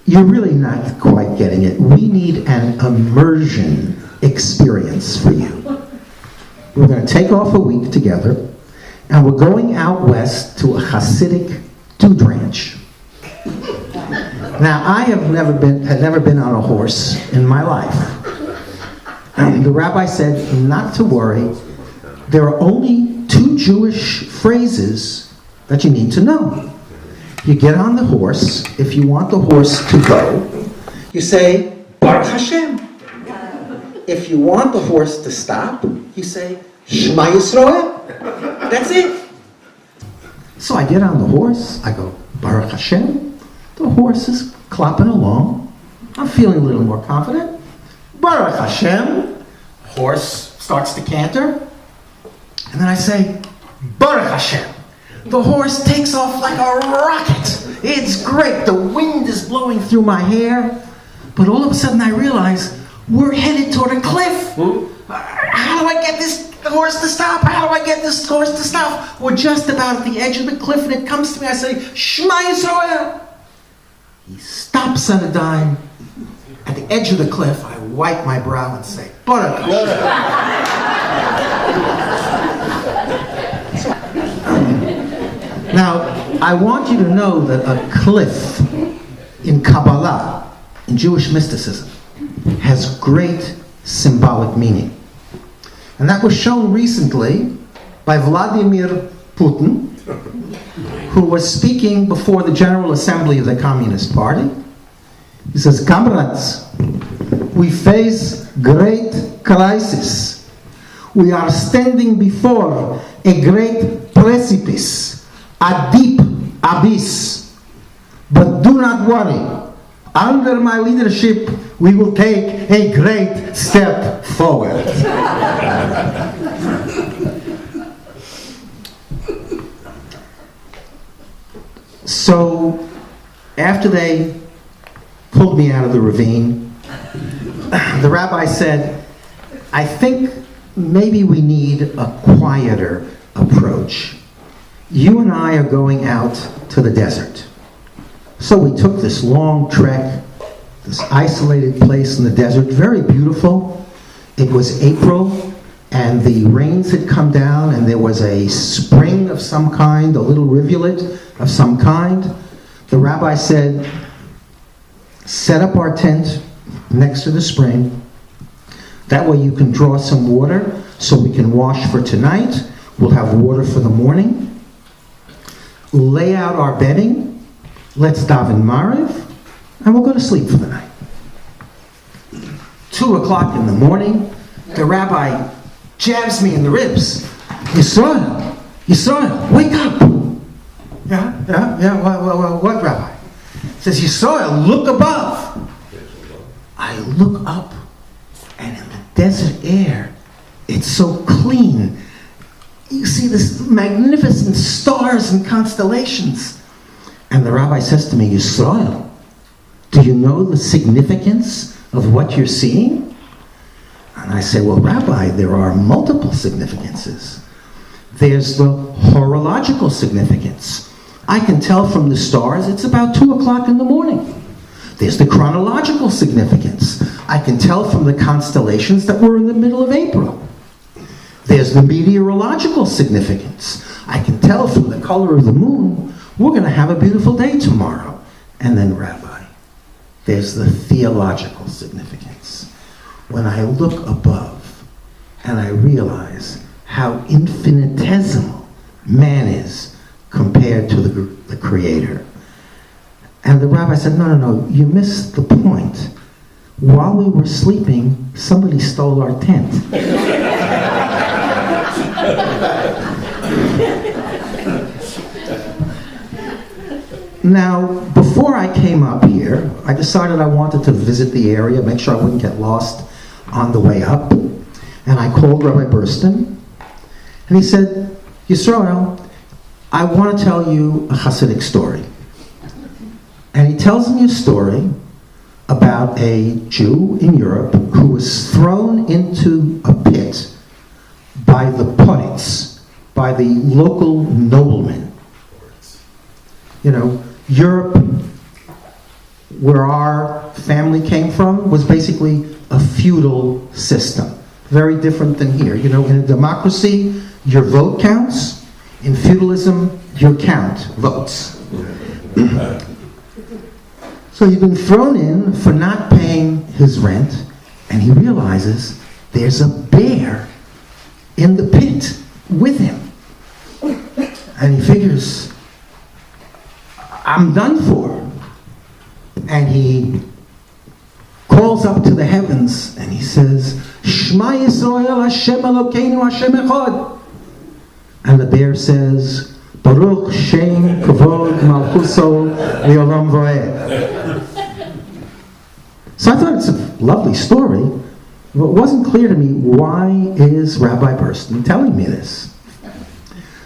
you're really not quite getting it. We need an immersion experience for you. We're going to take off a week together, and we're going out west to a Hasidic dude ranch. Now, I had never been on a horse in my life. And the rabbi said, not to worry, there are only 2 Jewish phrases that you need to know. You get on the horse. If you want the horse to go, you say, Baruch Hashem. If you want the horse to stop, you say, Shema Yisroel. That's it. So I get on the horse. I go, Baruch Hashem. The horse is clopping along. I'm feeling a little more confident. Baruch Hashem. Horse starts to canter. And then I say, Baruch Hashem. The horse takes off like a rocket. It's great. The wind is blowing through my hair. But all of a sudden I realize we're headed toward a cliff. How do I get this horse to stop? How do I get this horse to stop? We're just about at the edge of the cliff, and it comes to me. I say, Shema Yisroel. He stops on a dime. At the edge of the cliff, I wipe my brow and say, Baruch Hashem. Now, I want you to know that a cliff in Kabbalah, in Jewish mysticism, has great symbolic meaning. And that was shown recently by Vladimir Putin, who was speaking before the General Assembly of the Communist Party. He says, comrades, we face great crisis. We are standing before a great precipice, a deep abyss. But do not worry. Under my leadership, we will take a great step forward. So, after they pulled me out of the ravine, the rabbi said, I think maybe we need a quieter approach. You and I are going out to the desert. So we took this long trek, this isolated place in the desert, very beautiful. It was April, and the rains had come down, and there was a spring of some kind, a little rivulet of some kind. The rabbi said, set up our tent next to the spring. That way you can draw some water so we can wash for tonight. We'll have water for the morning. Lay out our bedding. Let's daven Mariv, and we'll go to sleep for the night. 2 o'clock in the morning, the rabbi jabs me in the ribs. Yisroel, wake up. Yeah, what, rabbi? Says, Yisroel, look above. I look up, and in the desert air, it's so clean. You see this magnificent stars and constellations. And the rabbi says to me, Yisroel, do you know the significance of what you're seeing? And I say, well, Rabbi, there are multiple significances. There's the horological significance. I can tell from the stars it's about 2 o'clock in the morning. There's the chronological significance. I can tell from the constellations that we're in the middle of April. There's the meteorological significance. I can tell from the color of the moon we're going to have a beautiful day tomorrow. And then, Rabbi, there's the theological significance. When I look above and I realize how infinitesimal man is compared to the Creator. And the rabbi said, no, you missed the point. While we were sleeping, somebody stole our tent. Now, before I came up here, I decided I wanted to visit the area, make sure I wouldn't get lost on the way up. And I called Rabbi Burston, and he said, Yisroel, I want to tell you a Hasidic story. And he tells me a story about a Jew in Europe who was thrown into a pit by the poets, by the local noblemen. You know, Europe where our family came from, was basically a feudal system. Very different than here. You know, in a democracy, your vote counts. In feudalism, your count votes. So he's been thrown in for not paying his rent, and he realizes there's a bear in the pit with him. And he figures, I'm done for. And he calls up to the heavens and he says, Shema Yisroel, Hashem Elokeinu, Hashem Echad. And the bear says, Baruch Shem Kavod Malchuso Leolam Voed. So I thought it's a lovely story, but it wasn't clear to me, why is Rabbi Burston telling me this?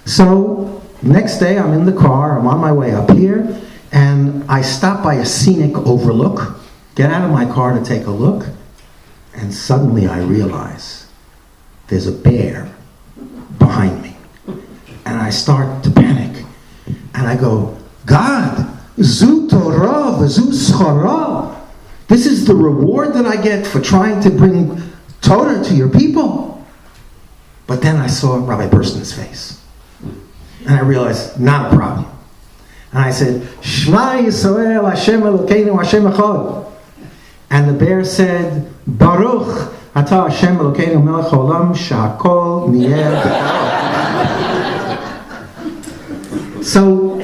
So next day I'm in the car, I'm on my way up here, and I stop by a scenic overlook, get out of my car to take a look, and suddenly I realize there's a bear behind me. And I start to panic. And I go, God, Zu Torah v'Zu Schara. This is the reward that I get for trying to bring Torah to your people. But then I saw Rabbi Burston's face. And I realized, not a problem. And I said, Shema Yisrael, Hashem Elokeinu, Hashem Echad. And the bear said, Baruch Atah Hashem Elokeinu Melech Haolam Sha'akol Niyeh. So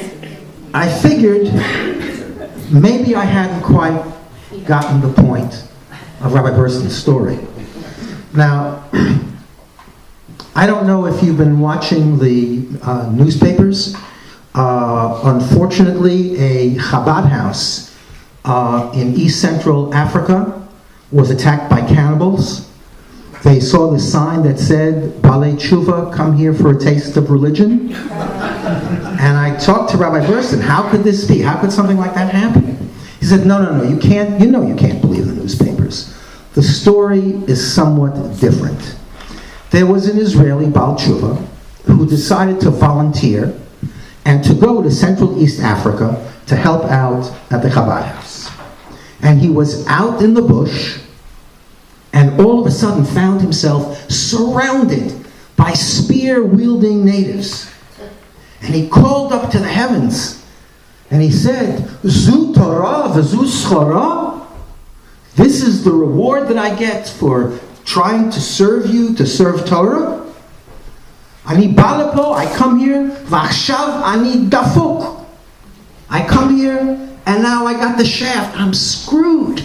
I figured maybe I hadn't quite gotten the point of Rabbi Burston's story. Now, I don't know if you've been watching the newspapers. Unfortunately, a Chabad house in East Central Africa was attacked by cannibals. They saw the sign that said, Balei Tshuva, come here for a taste of religion. And I talked to Rabbi Burston, how could this be? How could something like that happen? He said, no, you can't believe the newspapers. The story is somewhat different. There was an Israeli Baal Tshuva who decided to volunteer and to go to Central East Africa to help out at the Chabad house. And he was out in the bush, and all of a sudden found himself surrounded by spear-wielding natives. And he called up to the heavens, and he said, Zu Torah v'Zu Schara? This is the reward that I get for trying to serve you, to serve Torah? Ani balapo, I come here, v'achshav ani dafuk. I come here, and now I got the shaft, I'm screwed.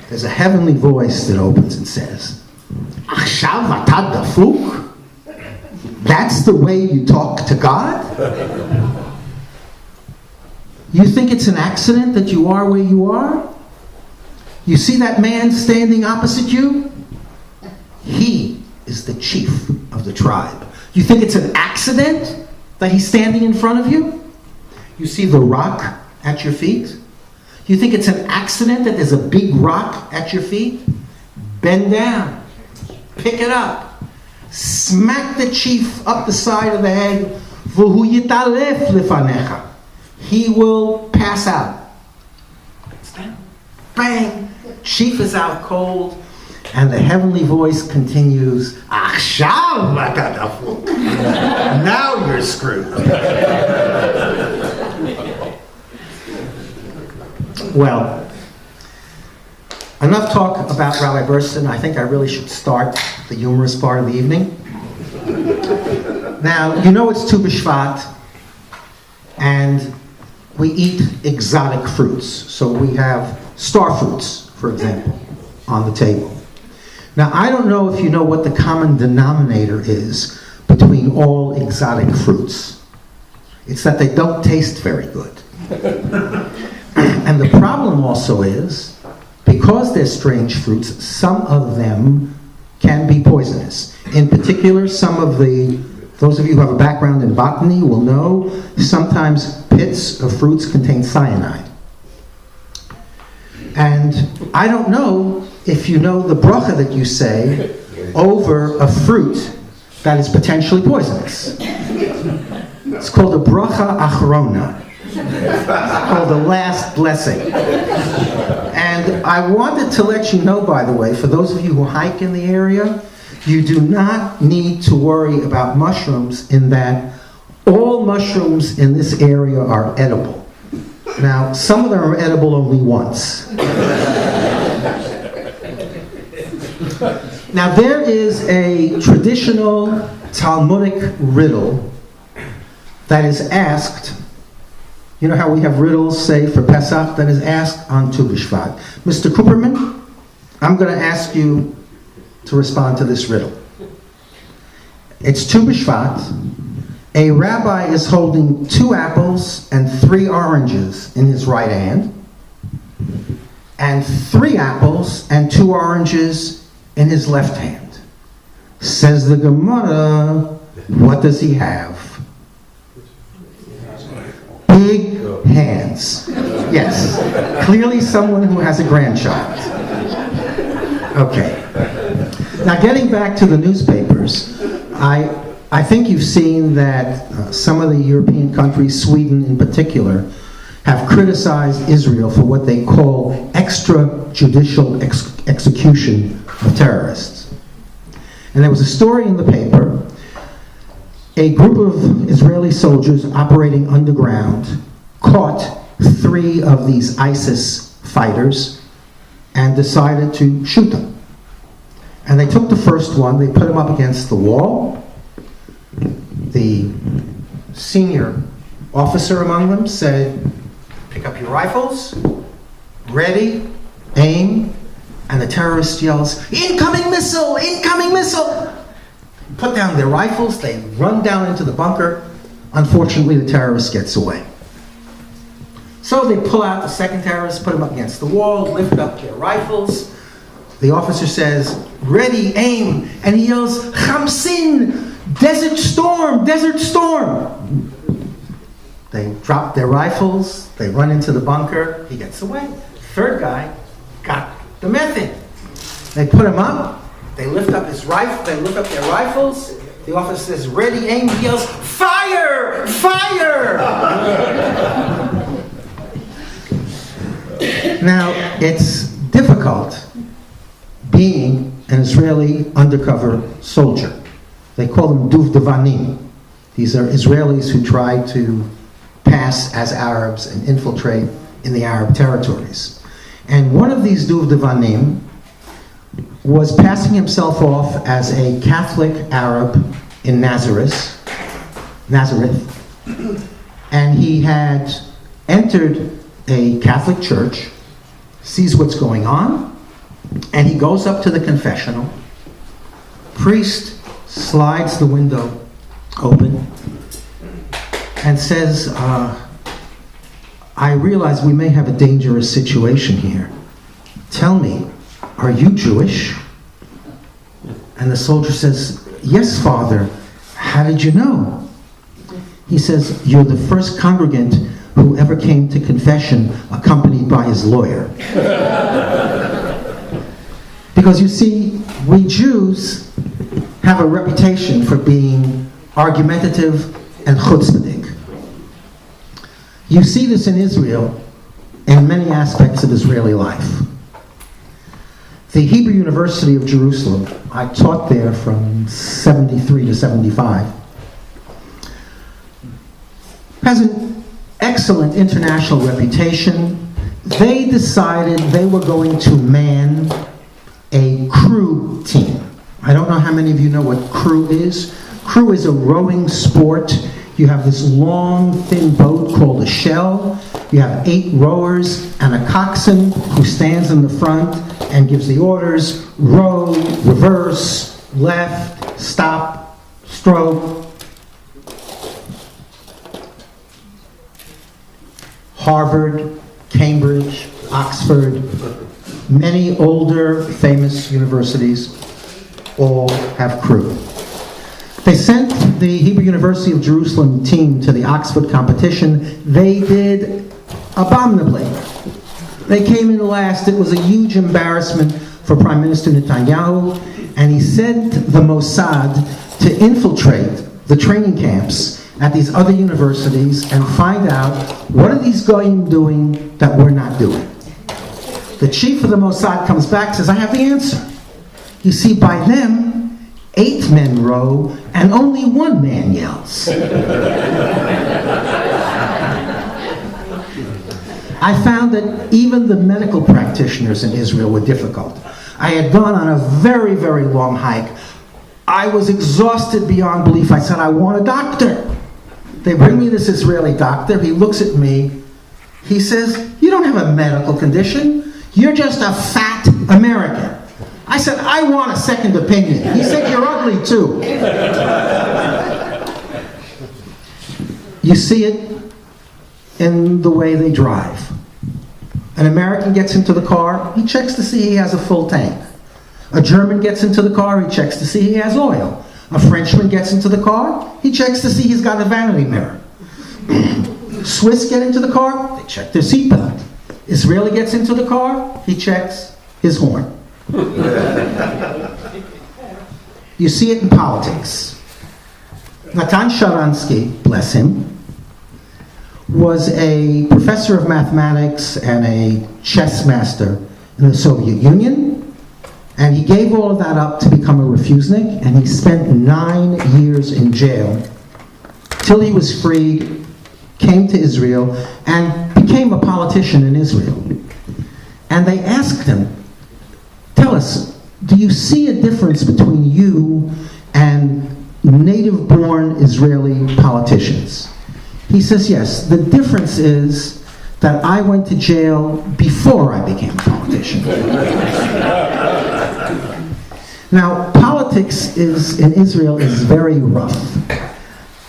There's a heavenly voice that opens and says, Achshav atad dafuk? That's the way you talk to God? You think it's an accident that you are where you are? You see that man standing opposite you? He is the chief of the tribe. You think it's an accident that he's standing in front of you? You see the rock at your feet? You think it's an accident that there's a big rock at your feet? Bend down. Pick it up. Smack the chief up the side of the head. V'hu yitalef lefanecha. He will pass out. Bang! Chief is out cold. And the heavenly voice continues, Achshav atadafu. Now you're screwed. Well, enough talk about Rabbi Burston. I think I really should start the humorous part of the evening. Now, you know it's Tu B'Shvat, and we eat exotic fruits. So we have star fruits, for example, on the table. Now, I don't know if you know what the common denominator is between all exotic fruits. It's that they don't taste very good. And the problem also is, because they're strange fruits, some of them can be poisonous. In particular, those of you who have a background in botany will know, sometimes pits of fruits contain cyanide. And I don't know if you know the bracha that you say over a fruit that is potentially poisonous. It's called a bracha achrona. called The Last Blessing. And I wanted to let you know, by the way, for those of you who hike in the area, you do not need to worry about mushrooms, in that all mushrooms in this area are edible. Now, some of them are edible only once. Now, there is a traditional Talmudic riddle that is asked. You know how we have riddles, say, for Pesach, that is asked on Tu B'Shvat. Mr. Cooperman, I'm going to ask you to respond to this riddle. It's Tu B'Shvat. A rabbi is holding 2 apples and 3 oranges in his right hand, and 3 apples and 2 oranges in his left hand. Says the Gemara, what does he have? Big hands. Yes. Clearly someone who has a grandchild. Okay. Now, getting back to the newspapers, I think you've seen that some of the European countries, Sweden in particular, have criticized Israel for what they call extrajudicial execution of terrorists. And there was a story in the paper. A group of Israeli soldiers operating underground caught 3 of these ISIS fighters and decided to shoot them. And they took the first one, they put him up against the wall. The senior officer among them said, pick up your rifles, ready, aim, and the terrorist yells, incoming missile, incoming missile! Put down their rifles, they run down into the bunker. Unfortunately, the terrorist gets away. So they pull out the second terrorist, put him up against the wall, lift up their rifles. The officer says, ready, aim, and he yells, Khamsin! Desert storm! Desert storm! They drop their rifles, they run into the bunker, he gets away. Third guy got the method. They put him up, they lift up his rifle, they lift up their rifles, the officer says, ready, aim, he yells, fire! Fire! Now, it's difficult being an Israeli undercover soldier. They call them duvdevanim. These are Israelis who try to pass as Arabs and infiltrate in the Arab territories. And one of these duvdevanim was passing himself off as a Catholic Arab in Nazareth. And he had entered a Catholic church, sees what's going on, and he goes up to the confessional. Priest slides the window open and says, I realize we may have a dangerous situation here. Tell me, are you Jewish? And the soldier says, yes, Father. How did you know? He says, you're the first congregant who ever came to confession accompanied by his lawyer. Because you see, we Jews have a reputation for being argumentative and chutzpahdik. You see this in Israel in many aspects of Israeli life. The Hebrew University of Jerusalem, I taught there from 73 to 75, has an excellent international reputation. They decided they were going to man a crew team. I don't know how many of you know what crew is. Crew is a rowing sport. You have this long, thin boat called a shell. You have 8 rowers and a coxswain who stands in the front and gives the orders: row, reverse, left, stop, stroke. Harvard, Cambridge, Oxford, many older famous universities all have crew. They sent the Hebrew University of Jerusalem team to the Oxford competition. They did abominably. They came in last. It was a huge embarrassment for Prime Minister Netanyahu, and he sent the Mossad to infiltrate the training camps at these other universities and find out what are these goyim doing that we're not doing. The chief of the Mossad comes back and says, I have the answer. You see, by them, 8 men row and only 1 man yells. I found that even the medical practitioners in Israel were difficult. I had gone on a very, very long hike. I was exhausted beyond belief. I said, I want a doctor. They bring me this Israeli doctor. He looks at me. He says, you don't have a medical condition. You're just a fat American. I said, I want a second opinion. He said, you're ugly too. You see it in the way they drive. An American gets into the car, he checks to see he has a full tank. A German gets into the car, he checks to see he has oil. A Frenchman gets into the car, he checks to see he's got a vanity mirror. Swiss get into the car, they check their seatbelt. Israeli gets into the car, he checks his horn. You see it in politics. Natan Sharansky, bless him, was a professor of mathematics and a chess master in the Soviet Union, and he gave all of that up to become a refusnik, and he spent 9 years in jail till he was freed, came to Israel, and became a politician in Israel. And they asked him, tell us, do you see a difference between you and native-born Israeli politicians? He says, yes, the difference is that I went to jail before I became a politician. Now, politics in Israel is very rough.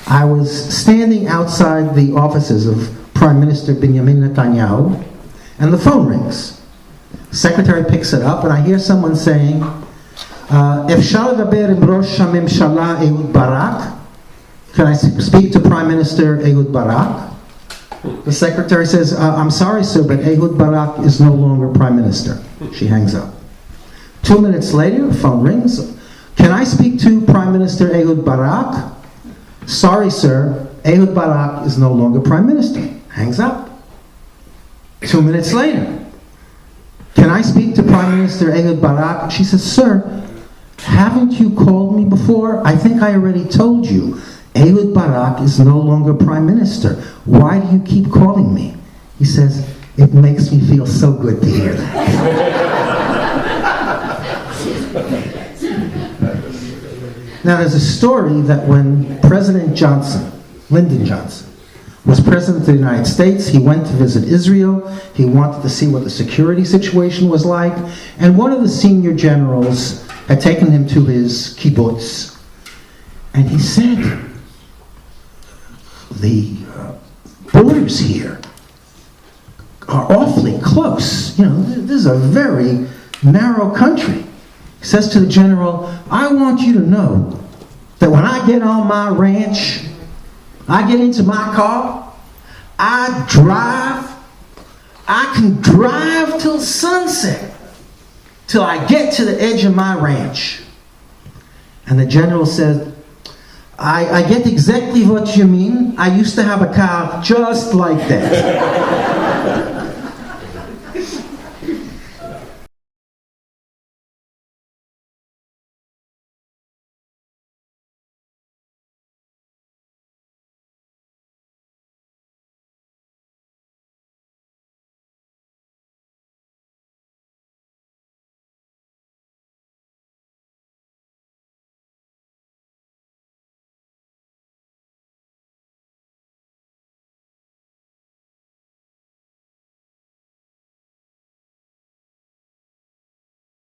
I was standing outside the offices of Prime Minister Benjamin Netanyahu, and the phone rings. The secretary picks it up, and I hear someone saying, Efshar ledaber im Rosh HaMemshala Ehud Barak? Can I speak to Prime Minister Ehud Barak? The secretary says, I'm sorry, sir, but Ehud Barak is no longer Prime Minister. She hangs up. 2 minutes later, the phone rings. Can I speak to Prime Minister Ehud Barak? Sorry, sir, Ehud Barak is no longer Prime Minister. Hangs up. 2 minutes later. Can I speak to Prime Minister Ehud Barak? She says, sir, haven't you called me before? I think I already told you. Ehud Barak is no longer Prime Minister. Why do you keep calling me? He says, it makes me feel so good to hear that. Now, there's a story that when President Johnson, Lyndon Johnson, was president of the United States, he went to visit Israel. He wanted to see what the security situation was like. And one of the senior generals had taken him to his kibbutz. And he said, the borders here are awfully close. You know, this is a very narrow country. He says to the general, I want you to know that when I get on my ranch, I get into my car, I can drive till sunset, till I get to the edge of my ranch. And the general said, I get exactly what you mean. I used to have a car just like that.